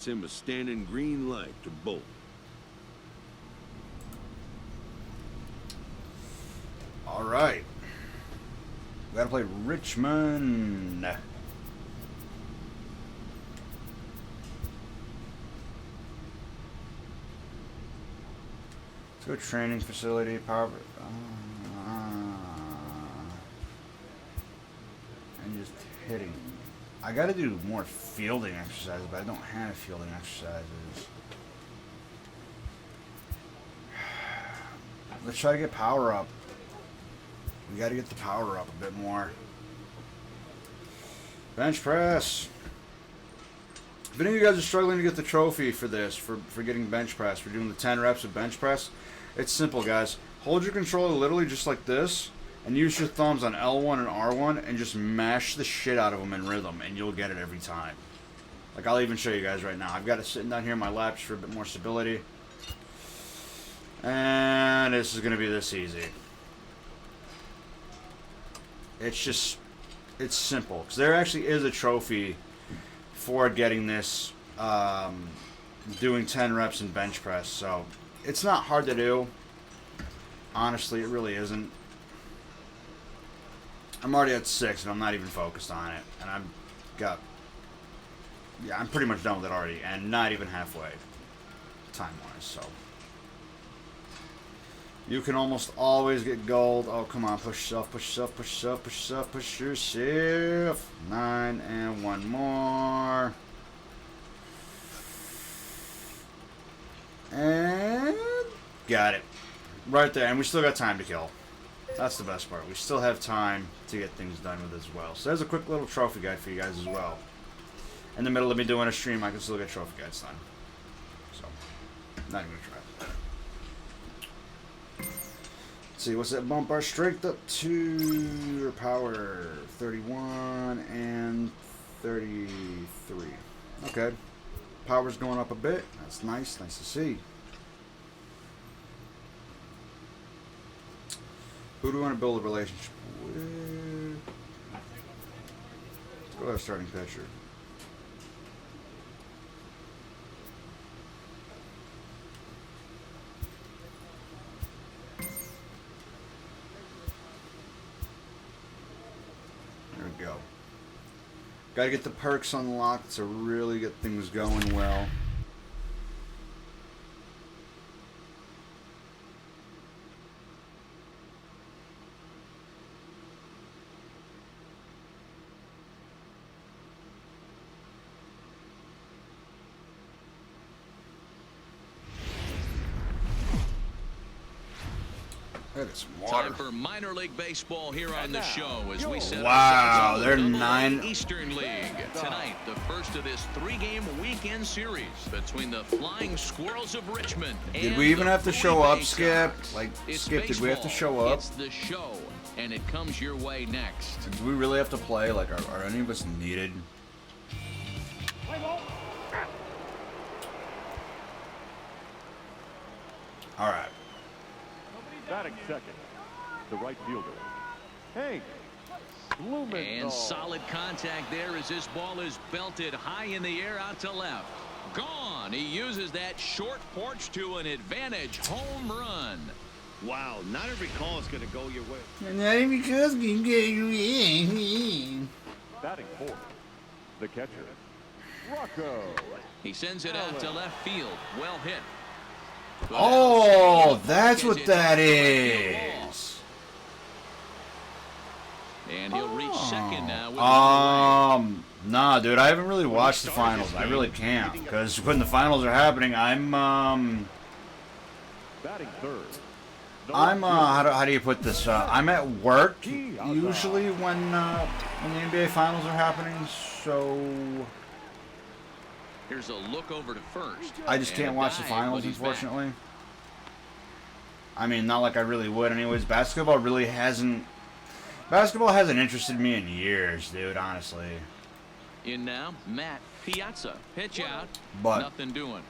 gets him a standing green light to bolt. All right. We gotta play Richmond. Let's go training facility, power. And just hitting. I gotta do more fielding exercises, but I don't have fielding exercises. Let's try to get power up. We gotta get the power up a bit more. Bench press. If any of you guys are struggling to get the trophy for this, for getting bench press, for doing the 10 reps of bench press, it's simple, guys. Hold your controller literally just like this, and use your thumbs on L1 and R1, and just mash the shit out of them in rhythm, and you'll get it every time. Like, I'll even show you guys right now. I've got it sitting down here in my lap just for a bit more stability. And this is going to be this easy. It's just, it's simple. Because there actually is a trophy for getting this, doing 10 reps in bench press. So, it's not hard to do. Honestly, it really isn't. I'm already at 6 and I'm not even focused on it. And I'm pretty much done with it already. And not even halfway, time-wise, so. You can almost always get gold. Oh, come on. Push yourself, push yourself, push yourself, push yourself, push yourself. 9 and 1 more. And got it. Right there. And we still got time to kill. That's the best part. We still have time to get things done with as well. So there's a quick little trophy guide for you guys as well. In the middle of me doing a stream, I can still get trophy guides done. So, not even going to try. See, what's that bump our strength up to? Your power 31 and 33. Okay. Power's going up a bit. That's nice. Nice to see. Who do we want to build a relationship with? Let's go ahead, starting pitcher. There we go. Gotta get the perks unlocked to really get things going well. Time for minor league baseball here on the show as we set wow, they're 9 Eastern League. Tonight, the first of this 3-game weekend series between the Flying Squirrels of Richmond. Did we even have to show up, Skip? Like, Skip, did we have to show up? It's the show, and it comes your way next. Do we really have to play? Like, are any of us needed? All right. Batting second, the right fielder. Hey, and solid contact there as this ball is belted high in the air out to left. Gone. He uses that short porch to an advantage home run. Wow, not every call is going to go your way. Not every call's going to go your way. Batting fourth, the catcher, Rocco. He sends it out to left field. Well hit. Oh, that's what that is. And he'll reach second now. Nah, dude, I haven't really watched the finals. I really can't, because when the finals are happening, I'm Batting third. how do you put this? I'm at work usually when the NBA finals are happening, so here's a look over to first. I just can't watch the finals, unfortunately. I mean, not like I really would anyways. Basketball hasn't interested me in years, dude, honestly. In now, Matt Piazza. Pitch out. But nothing doing.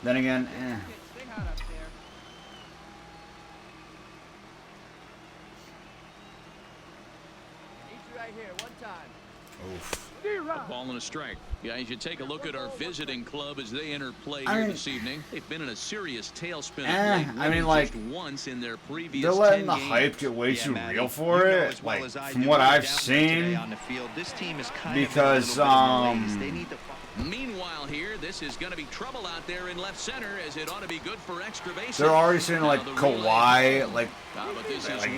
Then again, Right here, one time. Oof. A ball and a strike. Guys, you take a look at our visiting club as they enter play I here mean, this evening. They've been in a serious tailspin. I mean, like, just once in their previous they're letting 10 the games. hype get way too Matty, real for you know it. as well Like, as I from do, what they're I've down there today seen, on the field. This team is kind because, of in a little bit of a malaise. They need to Meanwhile here, this is going to be trouble out there in left center as it ought to be good for extra bases. they're already saying, like, Kawhi, like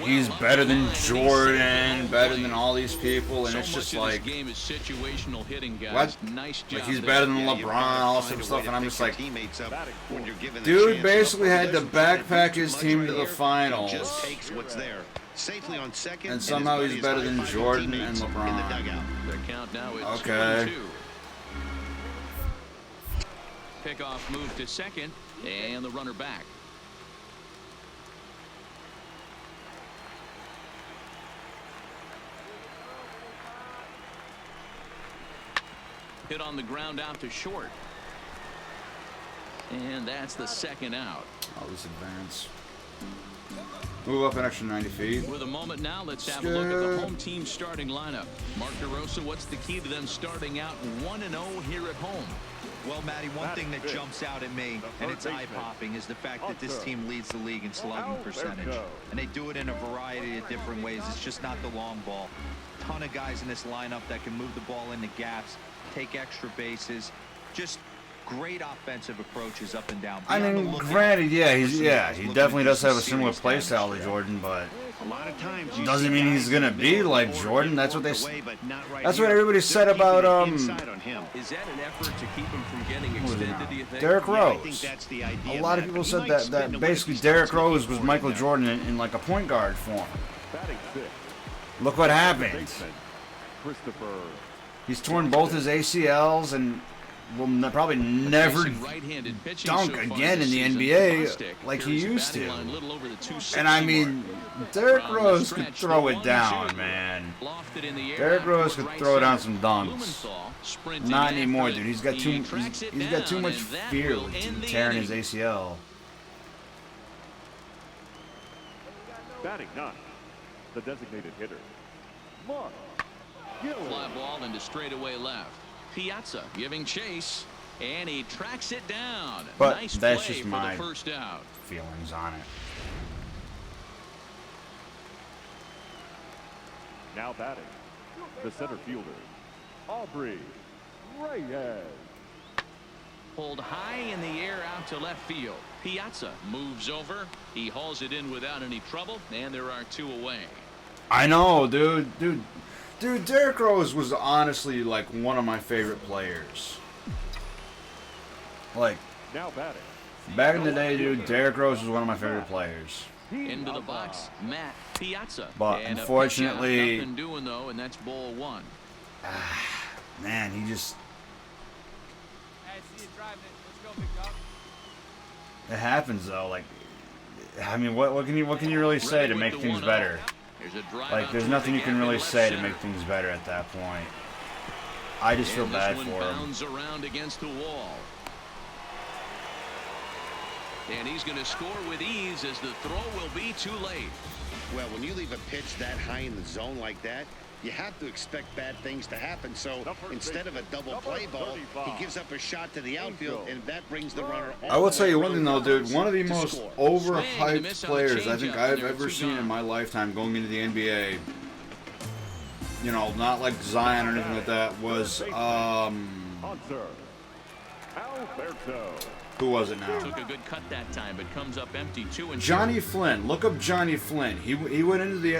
he's better than Jordan, better than all these people, and it's just like, game is situational hitting, guys. what? Nice job Like, he's there. better than Yeah, you've LeBron, gotta all find this a way stuff, to and I'm pick just your like, teammates up when you're given the dude chance. basically He had to doesn't try to backpack do his much team right to the here. He finals. just takes what's there. Safely on second, And his somehow buddy he's is better high than fiving Jordan teammates and in the LeBron. dugout. The count now is Okay. 2-2. Pickoff move to second, and the runner back. Hit on the ground out to short. And that's the second out. All this advance. Move up an extra 90 feet. With a moment now, let's have a look at the home team starting lineup. Mark DeRosa, what's the key to them starting out 1-0 here at home? Well, Matty, one thing that jumps out at me, and it's eye-popping, is the fact that this team leads the league in slugging percentage. And they do it in a variety of different ways. It's just not the long ball. Ton of guys in this lineup that can move the ball into gaps, take extra bases, just great offensive approaches up and down. I mean, granted, yeah, he definitely does have a similar play style to Jordan, but A lot of times you doesn't see mean guys he's gonna in the be middle like of the Jordan. board That's what they. walk away, but not right That's what here. everybody They're said keeping about it inside on him. Is that an effort to keep him from getting extended, do you think? Derrick Yeah, I think Rose. that's the idea, A lot of Matt, people but he said might that spin away basically if he starts Derrick Rose was looking Michael for it Jordan in like a point guard form. Batting six, Look what happened. baseman, Christopher. He's torn both his ACLs and will probably never Facing right-handed pitching dunk so far again this in the season. NBA Bostic like he carries the used batting to. line a little over the 260 And I mean, mark. Derrick From the Rose could stretch, throw the it down, 1-2. man. Lofted in the air Derrick out Rose toward could right throw down center. some dunks. Blumenthal sprinting Not after anymore, it. dude. He's got He tracks it he's got too down, much and that fear will with end the tearing his inning. ACL. Batting ninth, the designated hitter, Mark Gillis. Fly ball into straightaway left. Piazza giving chase, and he tracks it down. But nice that's play just for my the first out. feelings on it. Now batting, the center fielder, Aubrey Reyes. Pulled high in the air out to left field. Piazza moves over. He hauls it in without any trouble, and there are two away. I know, dude. Derrick Rose was honestly like one of my favorite players. Like Now batting, back in the day, dude, Derrick Rose was one of my favorite players. Into the box, Matt Piazza. But and unfortunately- a pitch out, nothing doing though, and that's ball one. Man, he just. It happens though. Like, I mean, what can you really say to make things better? There's a drive Like, out there's to nothing the you can gap in really left say to center. make things better at that point. I just feel And bad this for one him. bounds around against the wall. And he's going to score with ease as the throw will be too late. Well, when you leave a pitch that high in the zone like that, you have to expect bad things to happen. So instead of a double play ball, he gives up a shot to the outfield, and that brings the runner. I will tell you one thing though, dude. One of the to most score. overhyped players I think changeup, I've and there are ever two seen in gone. my lifetime going into the NBA. You know, not like Zion or anything like that. Was Hunter, Alberto. who was it now? Took a good cut that time, but comes up empty 2 and 2. Johnny Flynn. Look up Johnny Flynn. He went into the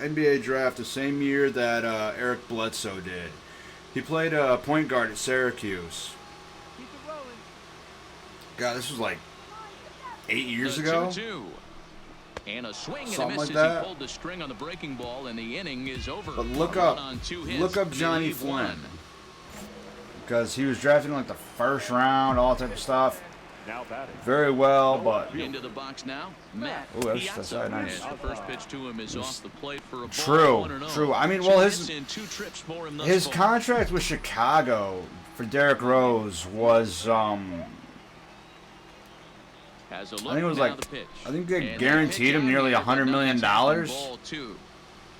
NBA draft the same year that Eric Bledsoe did. He played point guard at Syracuse. God, this was like 8 years The ago. 2-2. And a swing and a Something miss like as that. he pulled the string on the breaking ball, and the inning is over. But look A run up, on 2 hits. look up They Johnny leave Flynn, one. because he was drafted in like the first round, all that type of stuff. Now batting, Very well, but Into the box now, Matt Ooh, that's Piazza. nice. As the first pitch to him is off the plate for a ball. True, 1-0. true. I mean, Two well, hits and 2 trips for him thus his far. contract with Chicago for Derrick Rose was Has a I look think it was now like the pitch. I think they And guaranteed that him pitch nearly out there for $100 million. nothing. Ball 2.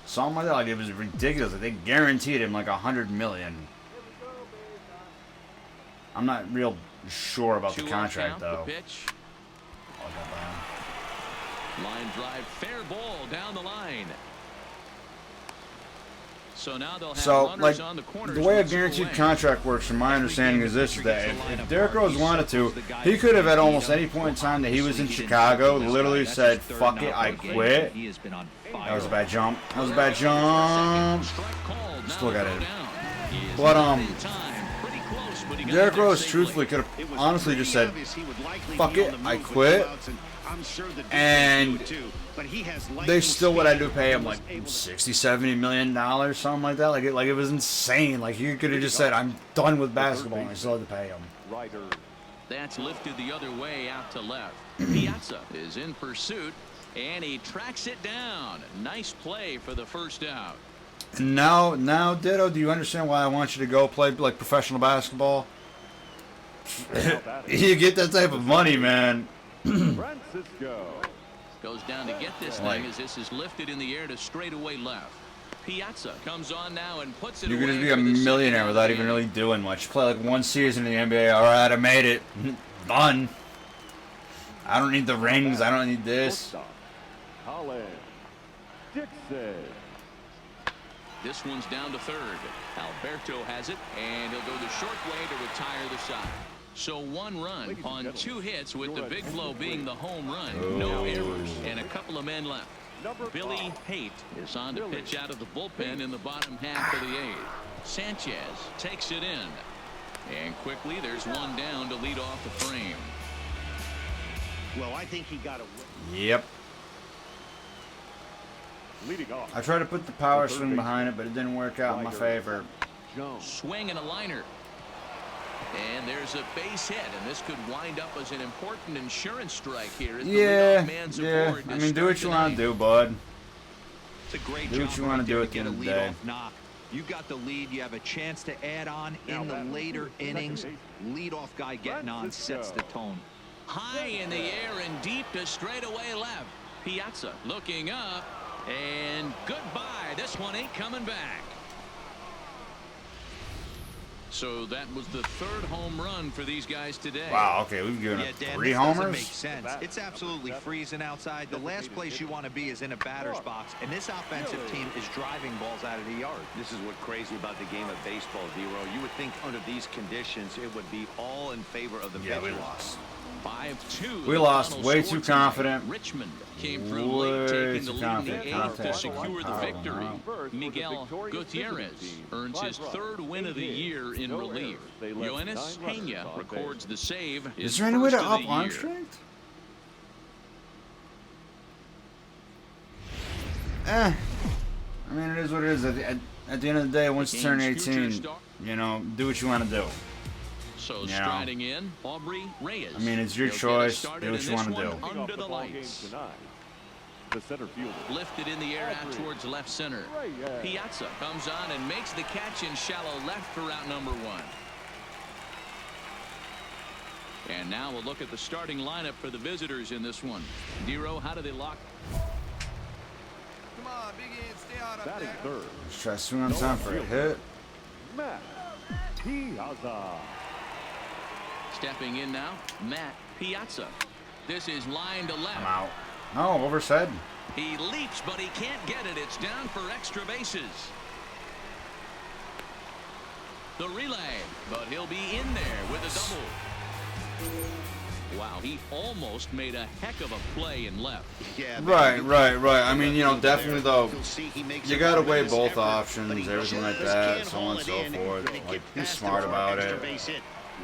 Something like that. Like, it was ridiculous. Like, they guaranteed him like $100 million. I'm not real sure about the contract though. The pitch. Line drive, fair ball down the line. So now they'll have runners on the corners. The way a guaranteed contract works, from my understanding, is this: that if Derrick Rose wanted to, he could have at almost any point in time that he was in Chicago literally said, "Fuck it, I quit." That was a bad jump. That was a bad jump. Still got it. But Derrick Rose truthfully could have honestly just said, "Fuck it, I quit," and they still would have to pay him like $60-70 million, something like that. Like it was insane. Like he could have just said, "I'm done with basketball," and I still had to pay him. That's lifted the other way out to left. Piazza is in pursuit, and he tracks it down. Nice play for the first out. And now, Ditto, do you understand why I want you to go play like professional basketball? You get that type of money, man. Francisco. Goes down to get this thing as this is lifted in the air to straightaway left. Piazza comes on now and puts it away. You could just be a millionaire without even really doing much. Play like one season in the NBA. All right, I made it. Done. I don't need the rings. I don't need this. Holland. Dixon. This one's down to third. Alberto has it, and he'll go the short way to retire the side. So 1 run on 2 hits, with the big flow being the home run. No errors, and a couple of men left. Billy Haight is on to pitch out of the bullpen in the bottom half of the 8th. Sanchez takes it in. And quickly, there's one down to lead off the frame. Well, I think he got it. Yep. Leading off. I tried to put the power swing behind it, but it didn't work out in my favor. Swing and a liner. And there's a base hit, and this could wind up as an important insurance strike here. Yeah. I mean, do what you want to do, bud. It's a great do what you want to do at the end of the day. Knock. You got the lead. You have a chance to add on in the later innings. Leadoff guy getting on sets the tone. High in the air and deep to straightaway left. Piazza looking up, and goodbye. This one ain't coming back. So that was the 3rd home run for these guys today. Wow, okay, we've given up Dan, 3 this homers. doesn't make sense. It's absolutely freezing outside. The last place you want to be is in a batter's box, and this offensive team is driving balls out of the yard. This is what's crazy about the game of baseball, D-Row. You would think under these conditions it would be all in favor of the pitcher. Yeah, we lost. 5-2. We lost. Way too confident. Richmond came through late, taking the lead in the 8th to secure the victory. Miguel Gutierrez earns his 3rd win of the year in relief. Yoenis Pena records the save. Is there any way to up arm strength? I mean, it is what it is. At the end of the day, once you turn 18, you know, do what you want to do. So striding in, Aubrey Reyes. I mean, it's your choice. Do what you want to do. Under the lights. The center fielder. Lifted in the air out towards left center. Piazza comes on and makes the catch in shallow left for out number 1. And now we'll look at the starting lineup for the visitors in this one. Dero, how do they lock? Come on, Big Ed, stay out up Batting there. 3rd. Let's try to swing on time for a hit. Matt Piazza. Stepping in now, Matt Piazza. This is line to left. I'm out. No, oversaid. He leaps, but he can't get it. It's down for extra bases. The relay, but he'll be in there with a double. Wow, he almost made a heck of a play and left. Yeah, Right. I mean, you know, definitely though, you gotta weigh both options, everything like that, so on and so forth. Like, be smart about it.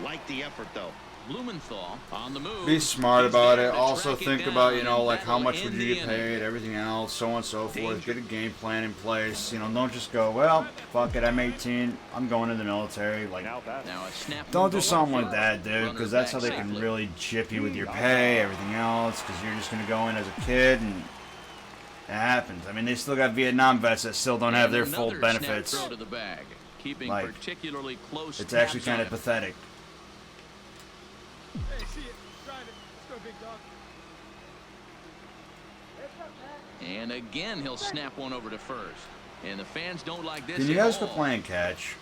Like the effort, though. Blumenthal on the move. Be smart about it. Also think about, you know, like how much would you get paid, everything else, so on and so forth. Get a game plan in place. You know, don't just go, well, fuck it, I'm 18, I'm going to the military. Like, Now a snap don't do something like that, dude, because that's how they can really chip you with your pay, everything else, because you're just going to go in as a kid and it happens. I mean, they still got Vietnam vets that still don't have their full benefits. Throw to the bag, keeping Like, particularly close. it's actually tabs kind on of him. pathetic. Hey, see it. Drive it. Let's go, big dog. And again, he'll snap one over to first. And the fans don't like this. Can you guys quit playing catch?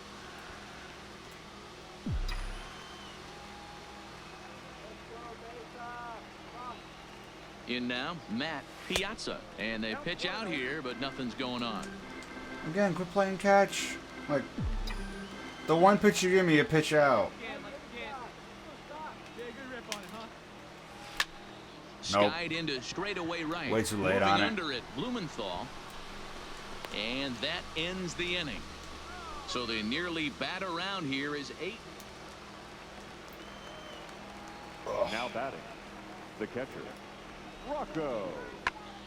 In now, Matt Piazza. And they pitch out here, but nothing's going on. Again, quit playing catch. Like, the one pitch you give me, a pitch out. Nope. Skied into straightaway right. Way too late Moving on it. under it, Blumenthal. And that ends the inning. So the nearly bat around here is 8. Now batting, the catcher, Rocco.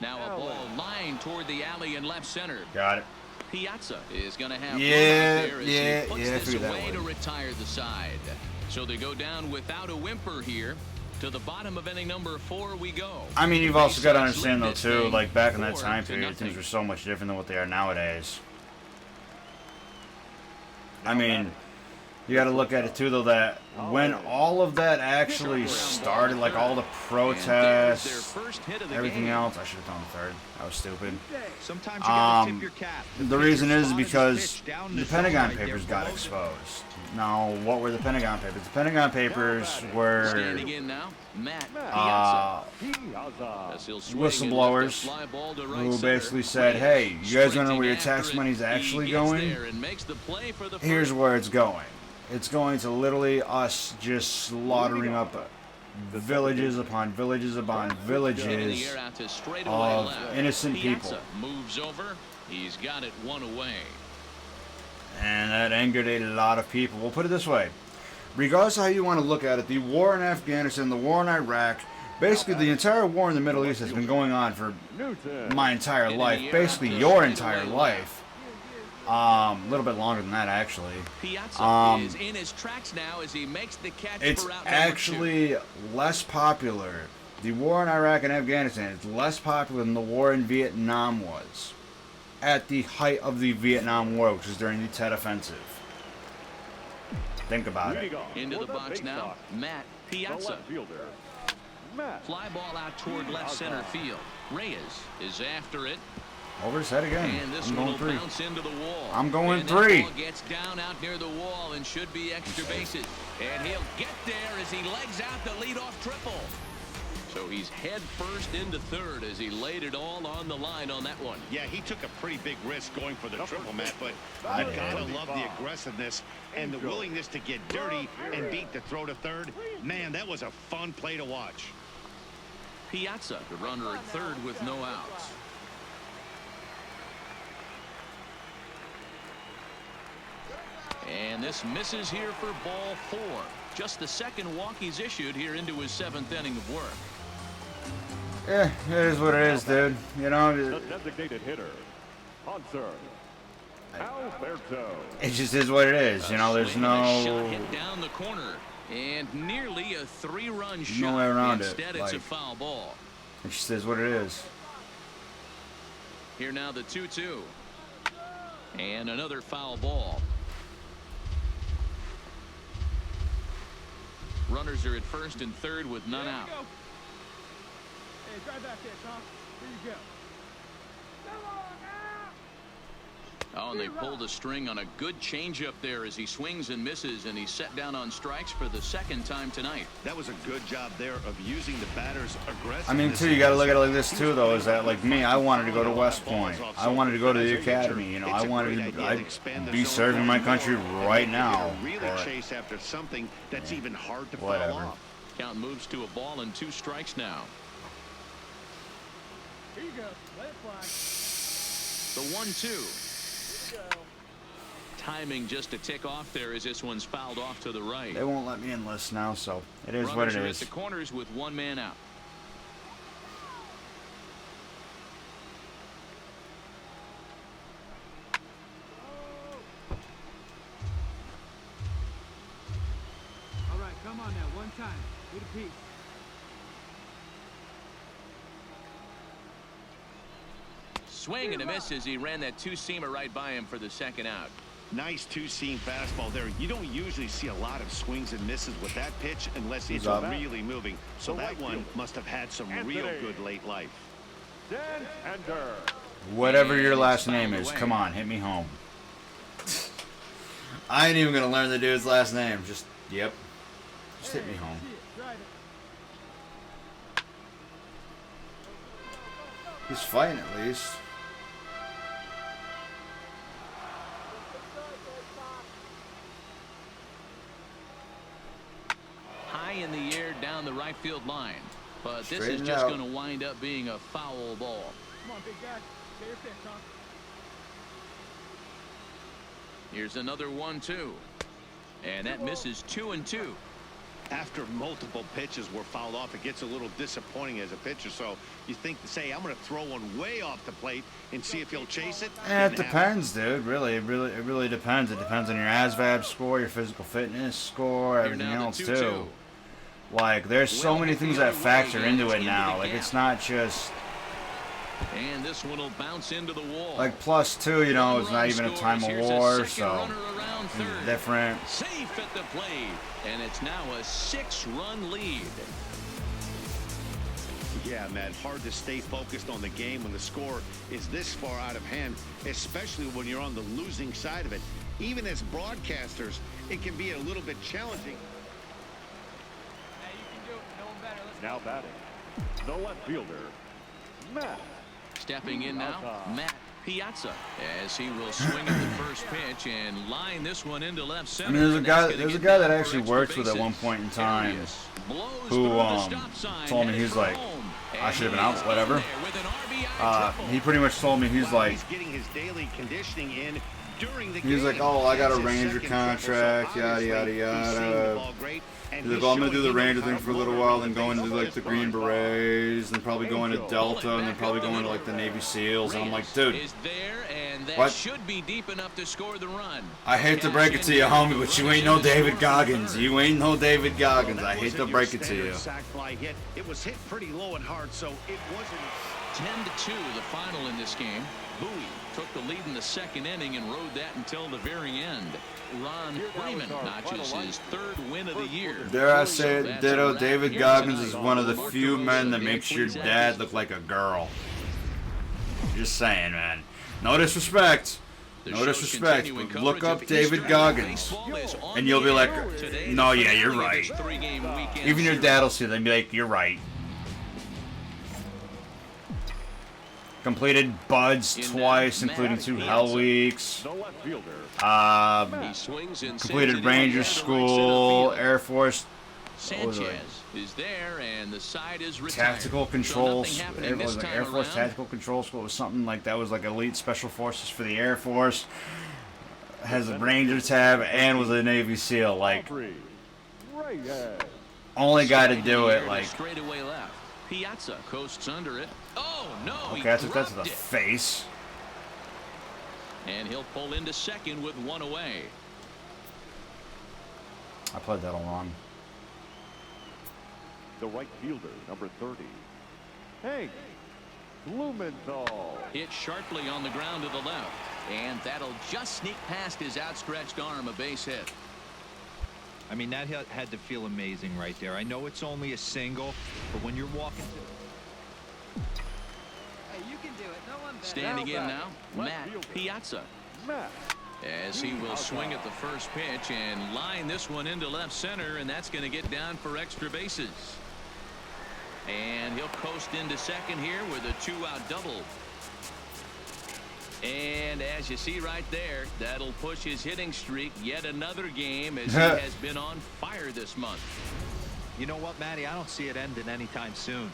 Now a ball lined toward the alley in left center. Got it. Piazza is going to have Yeah, there as yeah, he puts yeah, I this figured that away to would. retire the side. So they go down without a whimper here. To the bottom of inning number 4 we go. I mean, you've also got to understand, though, This too, thing like, back in that 4 time to period, nothing. things were so much different than what they are nowadays. I mean, you got to look at it, too, though, that when all of that actually started, like, all the protests, everything else, I should have done the third. That was stupid. Sometimes you gotta tip your cap. The reason is Spotted because pitch down the the zone Pentagon right there, Papers got folks. exposed. Now, what were the Pentagon Papers? The Pentagon Papers were Standing in now, Matt Piazza. Piazza. As he'll swing and lift a whistleblowers fly ball to right who center. basically said, Reyes hey, you guys want to know where your sprinting tax after money's it. actually He gets going? there and makes the play for the Here's first. where it's going. It's going to literally us just slaughtering up villages upon villages upon Hit in the villages air out to straightaway of left. innocent Piazza people. moves over. He's got it one away. And that angered a lot of people. We'll put it this way. Regardless of how you want to look at it, the war in Afghanistan, the war in Iraq, basically the entire war in the Middle East has been going on for my entire life. Basically your entire life. A little bit longer than that, actually. Piazza is in his tracks now as he makes the catch It's for out number 2. actually less popular. The war in Iraq and Afghanistan is less popular than the war in Vietnam was at the height of the Vietnam War, which was during the Tet Offensive. Think about it. Into the box now, Matt Piazza. Fly ball out toward left center field. Reyes is after it. Over his head again. And this I'm one going will 3. bounce into the wall. I'm going and 3. That ball gets down out near the wall and should be extra bases. And he'll get there as he legs out the leadoff triple. So he's head first into third as he laid it all on the line on that one. Yeah, he took a pretty big risk going for the triple, Matt, but you gotta love the aggressiveness and the willingness to get dirty and beat the throw to third. Man, that was a fun play to watch. Piazza, the runner at third with no outs. And this misses here for ball 4. Just the second walk he's issued here into his 7th inning of work. Yeah, it is what it is, dude. You know, The designated hitter, Hunter Alberto. it just is what it is. You know, there's Swing and a shot no... hit down the corner. And nearly a 3-run shot. No way around it. Instead, it's a Like- foul ball. It just is what it is. Here now the 2-2. And another foul ball. Runners are at first and third with none out. Hey, drive back there, Tom. Here you go. Oh, and they pulled the string on a good changeup there as he swings and misses, and he's set down on strikes for the second time tonight. That was a good job there of using the batter's aggressiveness. I mean, too, you got to look at it like this, too, though, is that, like me, I wanted to go to West Point. I wanted to go to the academy, you know. I wanted to I'd be serving my country right now. Really But chase after something that's even hard to whatever. follow off. Count moves to a ball and 2 strikes now. Here you go. Let it fly. The 1-2. Here you go. Timing just a tick off there as this one's fouled off to the right. they won't let me enlist now, so it is what Runners it are at is. the corners with 1 man out. All right, come on now. One time. Get a piece. Swing and a miss as he ran that 2-seamer right by him for the second out. Nice two-seam fastball there. You don't usually see a lot of swings and misses with that pitch unless it's up? really moving. So that one must have had some real good late life. Dan Tender. Whatever your And last it's name fouled is, away. come on, hit me home. I ain't even gonna learn the dude's last name. Just, yep. Just hit me home. He's fighting at least. High in the air down the right field line. But this is Straighten just out. going to wind up being a foul ball. Come on, big guy. Stay your pitch, huh? Here's another 1-2. And that misses 2-2. After multiple pitches were fouled off, it gets a little disappointing as a pitcher. So you think to say, I'm going to throw one way off the plate and see if he'll chase it? It Didn't happen. depends, dude. Really, it really depends. It depends on your ASVAB score, your physical fitness score, Here everything now the else 2-2. too. Like, there's so many things that factor into it now. Like, it's not just And this one will bounce into the wall. like +2. You know, it's not even a time of Here's a war, second so runner around it's third. different. Safe at the plate. And it's now a 6-run lead. Yeah, Matt, hard to stay focused on the game when the score is this far out of hand, especially when you're on the losing side of it. Even as broadcasters, it can be a little bit challenging. Hey, you can do it. No one better. Let's Now batting, the left fielder, Matt. Stepping in now, Matt Piazza, as he will swing at the first pitch and line this one into left center. I mean, there's a and guy. that's gonna There's a get guy that down for actually extra works with at bases. one point in time Arias blows who through the stop sign, told me headed he's for like, home. I And should have been he out, is whatever. in there with an RBI triple. He pretty much told me he's Wow, like, he's getting his daily conditioning in during the he's game. like, oh, I got a That's his Ranger second triple, so contract, yada yada obviously he's seeing the yada. ball great, and He's like, he's oh, I'm gonna showing do the he Ranger knows thing how to for a little motor while, the then go into baseball. like the Green Berets, then probably go into Delta, and then probably go into like the Navy SEALs. And I'm like, dude, Is there, and that what? should be deep enough to score the run. I hate to break it to you, homie, but you ain't no David Goggins. You ain't no David Goggins. I hate to break it to you. Sac fly hit. It was hit pretty low and hard, so it wasn't. 10-2, the final in this game. Bowie took the lead in the second inning and rode that until the very end. Ron Freeman notches his third win of the year. Dare I say So it, that's ditto, a wrap David here Goggins tonight. is one of the Mark few men that DeRosa, makes your please dad look like a girl. Just saying, man. No disrespect. The No show's disrespect, continuing but look coverage up of David Eastern Goggins, Baseball is on and you'll the be like, air today. no, The yeah, you're finale of right. this three-game weekend Even your series. dad will see them and be like, you're right. Completed buds In twice, that, including Matt 2 Piazza. hell weeks. The left fielder, He swings and Completed sends it in Ranger the right center School, field. Air Force, what was Sanchez it? is there, and the side is retired. Tactical So Controls. nothing It happening was this like time Air Force around. Tactical Control School. It was something like that. Was like Elite Special Forces for the Air Force. Has a Ranger tab and was a Navy SEAL. Like, Aubrey Reyes. only guy to do Here it. to Like, straightaway left. Piazza coasts under it. Oh no! he okay, I took that to the dropped it. face. And he'll pull into second with one away. I played that all wrong. The right fielder, number 30, Hank Blumenthal. Hit sharply on the ground to the left, and that'll just sneak past his outstretched arm, a base hit. I mean, that had to feel amazing right there. I know it's only a single, but when you're walking Hey, you can do it. No one better. Standing in now, Left Matt fielder. Piazza, Matt. as he will swing at the first pitch and line this one into left center, and that's going to get down for extra bases. And he'll coast into second here with a 2-out double. And as you see right there, that'll push his hitting streak yet another game, as he has been on fire this month. You know what, Matty? I don't see it ending anytime soon.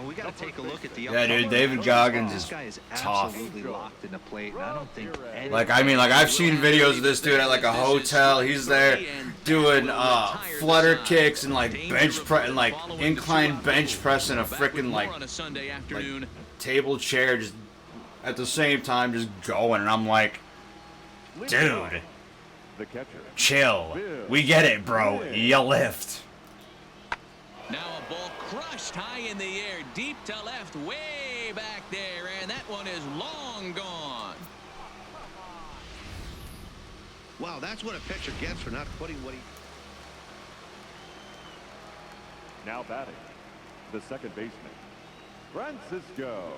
We got to take a look at the Yeah, dude, upcoming David matchup. Goggins This is guy is tough. absolutely locked in the plate, and I don't think any Like, I mean, like, I've seen videos of this dude at like a hotel. He's there doing flutter kicks and like bench press and like incline bench press in a freaking like on a Sunday afternoon. table chair, just at the same time just going, and I'm like, dude, The catcher. chill. We get it, bro. You lift. Now a ball crushed high in the air, deep to left, way back there, and that one is long gone. Wow, that's what a pitcher gets for not putting what he. Now batting, the second baseman, Francisco.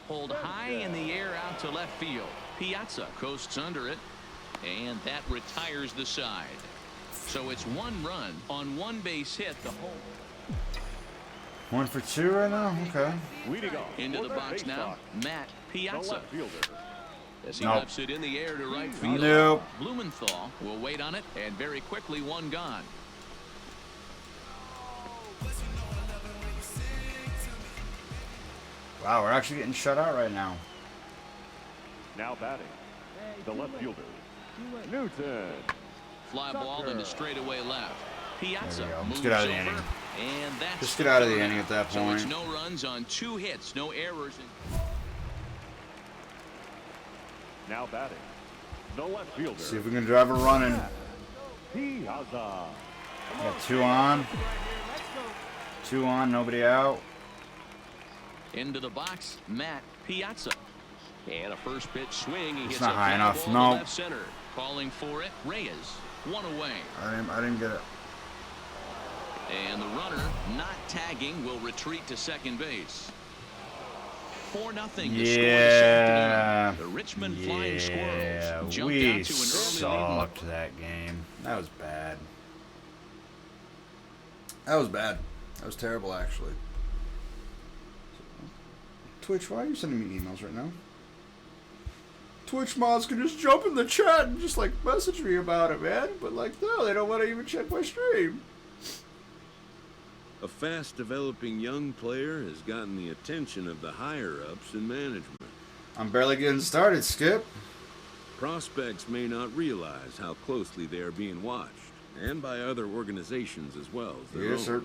Pulled high in the air out to left field. Piazza coasts under it, and that retires the side. So it's 1 run on 1 base hit. The home. 1 for 2 right now? Okay. Into the box now, Matt Piazza. As he Nope. lets it in the air to right field. Nope. Blumenthal will wait on it, and very quickly 1 gone. Wow, we're actually getting shut out right now. Now batting, the left fielder, Newton. Fly ball into straightaway left. Piazza There we go. Let's moves get out of the over, inning. and that's Just get out of the third inning out. at that So it's point. no runs on 2 hits, no errors. Now batting, the left fielder, See if we can drive a run in. Piazza. Got 2 on. 2 on, nobody out. Into the box, Matt Piazza. And a first pitch swing. He It's hits not a high fly enough. ball to No. left center. Calling for it, Reyes. 1 away. I didn't get it. And the runner, not tagging, will retreat to second base. 4-0 the score this afternoon. The Richmond Flying Squirrels jumped We out to an early sucked that game. That was bad. That was bad. That was terrible, actually. Twitch, why are you sending me emails right now? Twitch mods can just jump in the chat and just like message me about it, man. But like, no, they don't want to even check my stream. A fast-developing young player has gotten the attention of the higher-ups in management. I'm barely getting started, Skip. Prospects may not realize how closely they are being watched, and by other organizations as well as their Yes, own. sir.